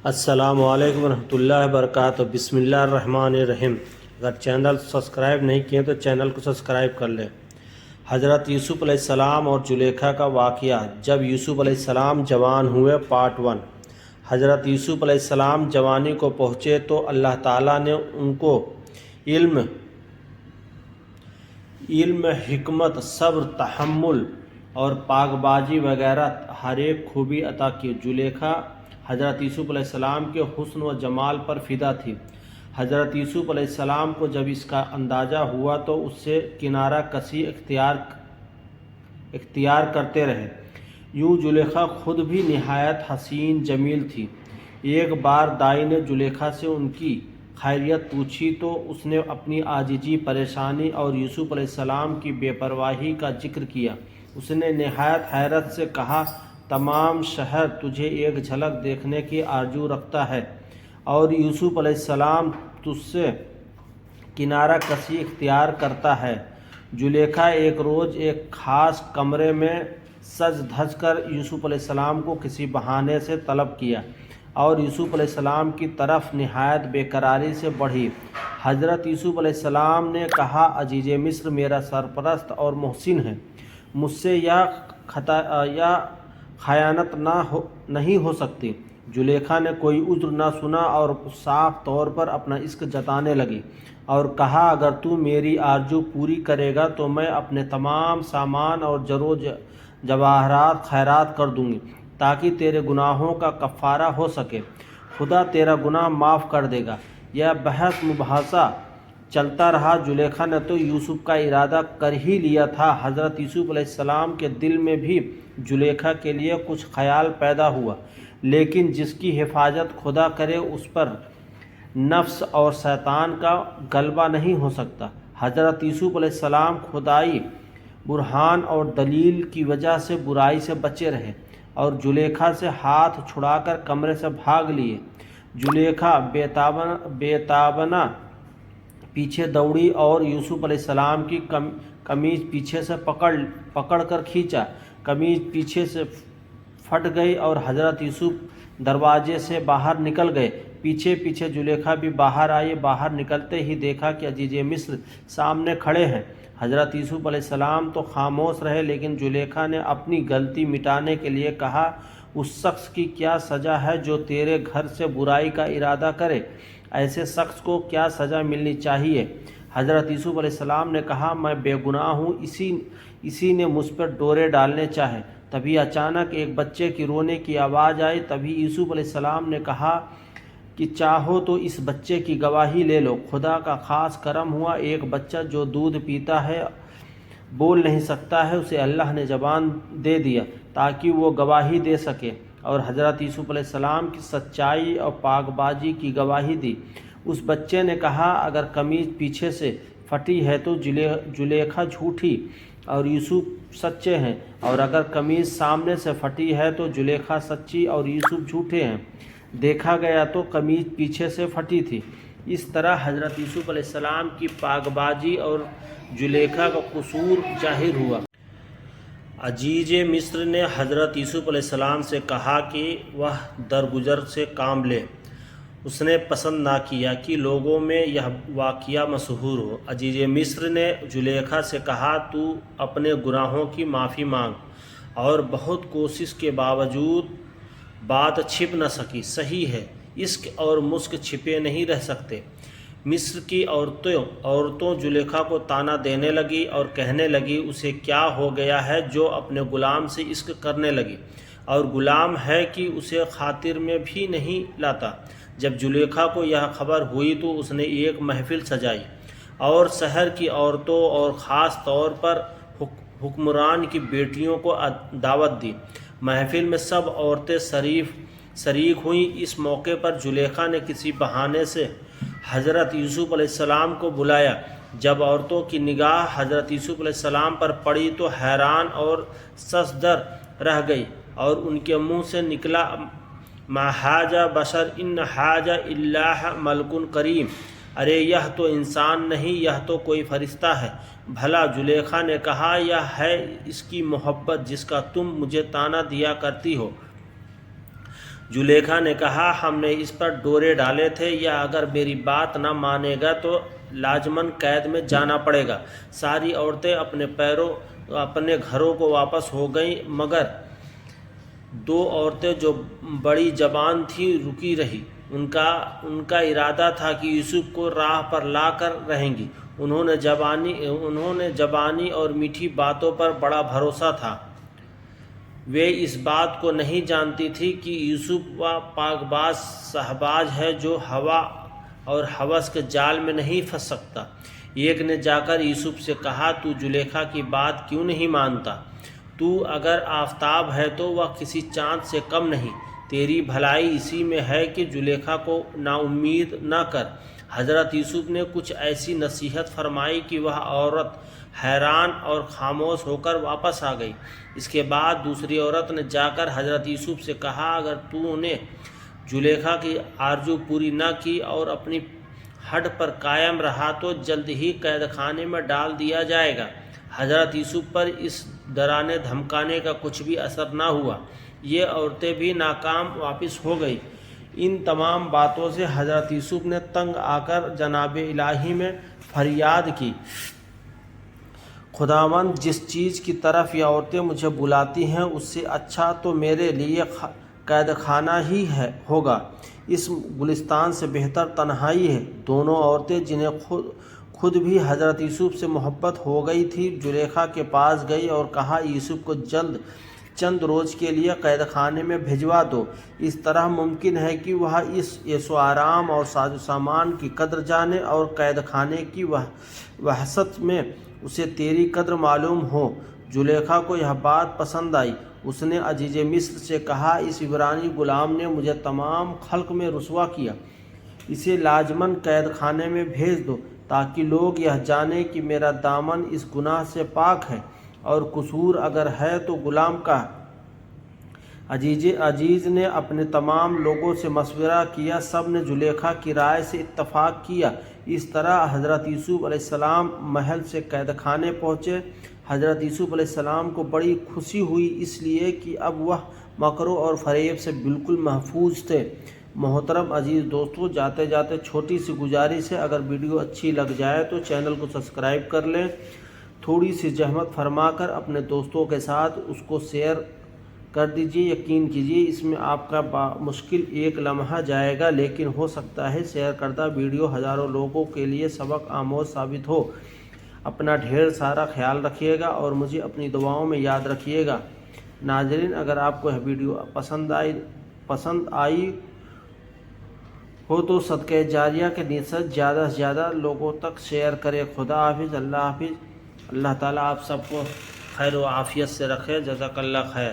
السلام علیکم ورحمۃ اللہ وبرکاتہ۔ بسم اللہ الرحمن الرحیم۔ اگر چینل سبسکرائب نہیں کیے تو چینل کو سبسکرائب کر لیں۔ حضرت یوسف علیہ السلام اور زلیخا کا واقعہ۔ جب یوسف علیہ السلام جوان ہوئے، پارٹ 1۔ حضرت یوسف علیہ السلام جوانی کو پہنچے تو اللہ تعالیٰ نے ان کو علم، حکمت، صبر، تحمل اور پاک بازی وغیرہ ہر ایک خوبی عطا کی۔ زلیخا حضرت یوسف علیہ السلام کے حسن و جمال پر فدا تھی۔ حضرت یوسف علیہ السلام کو جب اس کا اندازہ ہوا تو اس سے کنارہ کشی اختیار کرتے رہے۔ یوں زلیخا خود بھی نہایت حسین جمیل تھی۔ ایک بار دائی نے زلیخا سے ان کی خیریت پوچھی تو اس نے اپنی عاجزی، پریشانی اور یوسف علیہ السلام کی بے پرواہی کا ذکر کیا۔ اس نے نہایت حیرت سے کہا، تمام شہر تجھے ایک جھلک دیکھنے کی آرزو رکھتا ہے اور یوسف علیہ السلام تجھ سے کنارہ کشی اختیار کرتا ہے۔ زلیخا ایک روز ایک خاص کمرے میں سج دھج کر یوسف علیہ السلام کو کسی بہانے سے طلب کیا اور یوسف علیہ السلام کی طرف نہایت بے قراری سے بڑھی۔ حضرت یوسف علیہ السلام نے کہا، عزیز مصر میرا سرپرست اور محسن ہے، مجھ سے یا خیانت نہیں ہو سکتی۔ زلیخا نے کوئی عذر نہ سنا اور صاف طور پر اپنا عشق جتانے لگی اور کہا، اگر تو میری آرزو پوری کرے گا تو میں اپنے تمام سامان اور زر و جواہرات خیرات کر دوں گی تاکہ تیرے گناہوں کا کفارہ ہو سکے۔ خدا تیرا گناہ معاف کر دے گا۔ یہ بحث مباحثہ چلتا رہا۔ زلیخا نے تو یوسف کا ارادہ کر ہی لیا تھا۔ حضرت یوسف علیہ السلام کے دل میں بھی زلیخا کے لیے کچھ خیال پیدا ہوا، لیکن جس کی حفاظت خدا کرے اس پر نفس اور شیطان کا غلبہ نہیں ہو سکتا۔ حضرت یوسف علیہ السلام خدائی برہان اور دلیل کی وجہ سے برائی سے بچے رہے اور زلیخا سے ہاتھ چھڑا کر کمرے سے بھاگ لیے۔ زلیخا بے تابانہ پیچھے دوڑی اور یوسف علیہ السلام کی قمیض پیچھے سے پکڑ کر کھینچا۔ قمیض پیچھے سے پھٹ گئی اور حضرت یوسف دروازے سے باہر نکل گئے۔ پیچھے پیچھے زلیخا بھی باہر آئی۔ باہر نکلتے ہی دیکھا کہ عزیز مصر سامنے کھڑے ہیں۔ حضرت یوسف علیہ السلام تو خاموش رہے، لیکن زلیخا نے اپنی غلطی مٹانے کے لیے کہا، اس شخص کی کیا سزا ہے جو تیرے گھر سے برائی کا ارادہ کرے؟ ایسے شخص کو کیا سزا ملنی چاہیے؟ حضرت یوسف علیہ السلام نے کہا، میں بے گناہ ہوں، اسی نے مجھ پر ڈورے ڈالنے چاہے۔ تبھی اچانک ایک بچے کی رونے کی آواز آئی۔ تبھی یوسف علیہ السلام نے کہا کہ چاہو تو اس بچے کی گواہی لے لو۔ خدا کا خاص کرم ہوا، ایک بچہ جو دودھ پیتا ہے، بول نہیں سکتا ہے، اسے اللہ نے زبان دے دیا تاکہ وہ گواہی دے سکے اور حضرت یوسف علیہ السلام کی سچائی اور پاک بازی کی گواہی دی۔ اس بچے نے کہا، اگر قمیض پیچھے سے پھٹی ہے تو زلیخا جھوٹی اور یوسف سچے ہیں، اور اگر قمیض سامنے سے پھٹی ہے تو زلیخا سچی اور یوسف جھوٹے ہیں۔ دیکھا گیا تو قمیض پیچھے سے پھٹی تھی۔ اس طرح حضرت یوسف علیہ السلام کی پاک بازی اور زلیخا کا قصور ظاہر ہوا۔ عزیز مصر نے حضرت یوسف علیہ السلام سے کہا کہ وہ درگزر سے کام لے۔ اس نے پسند نہ کیا کہ لوگوں میں یہ واقعہ مشہور ہو۔ عزیز مصر نے زلیخا سے کہا، تو اپنے گناہوں کی معافی مانگ، اور بہت کوشش کے باوجود بات چھپ نہ سکی۔ صحیح ہے، عشق اور مشق چھپے نہیں رہ سکتے۔ مصر کی عورتوں زلیخا کو طعنہ دینے لگی اور کہنے لگی، اسے کیا ہو گیا ہے جو اپنے غلام سے عشق کرنے لگی، اور غلام ہے کہ اسے خاطر میں بھی نہیں لاتا۔ جب زلیخا کو یہ خبر ہوئی تو اس نے ایک محفل سجائی اور شہر کی عورتوں اور خاص طور پر حکمران کی بیٹیوں کو دعوت دی۔ محفل میں سب عورتیں شریک ہوئیں۔ اس موقع پر زلیخا نے کسی بہانے سے حضرت یوسف علیہ السلام کو بلایا۔ جب عورتوں کی نگاہ حضرت یوسف علیہ السلام پر پڑی تو حیران اور ششدر رہ گئی اور ان کے منہ سے نکلا، ما ھذا بشر ان ھذا الا ملک کریم۔ ارے یہ تو انسان نہیں، یہ تو کوئی فرشتہ ہے۔ بھلا، زلیخا نے کہا، یہ ہے اس کی محبت جس کا تم مجھے طعنہ دیا کرتی ہو۔ زلیخا نے کہا ہم نے اس پر ڈورے ڈالے تھے، یا اگر میری بات نہ مانے گا تو لازماً قید میں جانا پڑے گا۔ ساری عورتیں اپنے گھروں کو واپس ہو گئیں، مگر 2 عورتیں جو بڑی جوان تھیں رکی رہی۔ ان کا ارادہ تھا کہ یوسف کو راہ پر لا کر رہیں گی۔ انہوں نے زبانی اور میٹھی باتوں پر بڑا بھروسہ تھا۔ وہ اس بات کو نہیں جانتی تھی کہ یوسف وہ پاک باز شہباز ہے جو ہوا اور ہوس کے جال میں نہیں پھنس سکتا۔ ایک نے جا کر یوسف سے کہا، تو زلیخا کی بات کیوں نہیں مانتا؟ تو اگر آفتاب ہے تو وہ کسی چاند سے کم نہیں۔ تیری بھلائی اسی میں ہے کہ زلیخا کو نا امید نہ کر۔ حضرت یوسف نے کچھ ایسی نصیحت فرمائی کہ وہ عورت حیران اور خاموش ہو کر واپس آ گئی۔ اس کے بعد دوسری عورت نے جا کر حضرت یوسف سے کہا، اگر تو نے زلیخا کی آرزو پوری نہ کی اور اپنی ہٹ پر قائم رہا تو جلد ہی قید خانے میں ڈال دیا جائے گا۔ حضرت یوسف پر اس ڈرانے دھمکانے کا کچھ بھی اثر نہ ہوا۔ یہ عورتیں بھی ناکام واپس ہو گئی۔ ان تمام باتوں سے حضرت یوسف نے تنگ آ کر جناب الہی میں فریاد کی، خداوند، جس چیز کی طرف یہ عورتیں مجھے بلاتی ہیں اس سے اچھا تو میرے لیے قید خانہ ہی ہوگا۔ اس گلستان سے بہتر تنہائی ہے۔ دونوں عورتیں جنہیں خود بھی حضرت یوسف سے محبت ہو گئی تھی، زلیخا کے پاس گئی اور کہا، یوسف کو چند روز کے لیے قید خانے میں بھجوا دو۔ اس طرح ممکن ہے کہ وہ اس عیش و آرام اور ساز و سامان کی قدر جانے اور قید خانے کی وحشت میں اسے تیری قدر معلوم ہو۔ زلیخا کو یہ بات پسند آئی۔ اس نے عزیز مصر سے کہا، اس عبرانی غلام نے مجھے تمام خلق میں رسوا کیا، اسے لازماً قید خانے میں بھیج دو تاکہ لوگ یہ جانیں کہ میرا دامن اس گناہ سے پاک ہے، اور قصور اگر ہے تو غلام کا۔ عزیز نے اپنے تمام لوگوں سے مشورہ کیا، سب نے زلیخا کی رائے سے اتفاق کیا۔ اس طرح حضرت یوسف علیہ السلام محل سے قید خانے پہنچے۔ حضرت یوسف علیہ السلام کو بڑی خوشی ہوئی، اس لیے کہ اب وہ مکروں اور فریب سے بالکل محفوظ تھے۔ محترم عزیز دوستو، جاتے جاتے چھوٹی سی گزارش ہے، اگر ویڈیو اچھی لگ جائے تو چینل کو سبسکرائب کر لیں۔ تھوڑی سی زحمت فرما کر اپنے دوستوں کے ساتھ اس کو شیئر کر دیجیے۔ یقین کیجیے اس میں آپ کا بمشکل 1 لمحہ جائے گا، لیکن ہو سکتا ہے شیئر کردہ ویڈیو ہزاروں لوگوں کے لیے سبق آموز ثابت ہو۔ اپنا ڈھیر سارا خیال رکھیے گا اور مجھے اپنی دعاؤں میں یاد رکھیے گا۔ ناظرین، اگر آپ کو یہ ویڈیو پسند آئی ہو تو صدقہ جاریہ کے نیت سے زیادہ سے زیادہ لوگوں تک شیئر کریں۔ خدا حافظ، اللہ حافظ۔ اللہ تعالیٰ آپ سب کو خیر و عافیت سے رکھے۔ جزاک اللہ خیر۔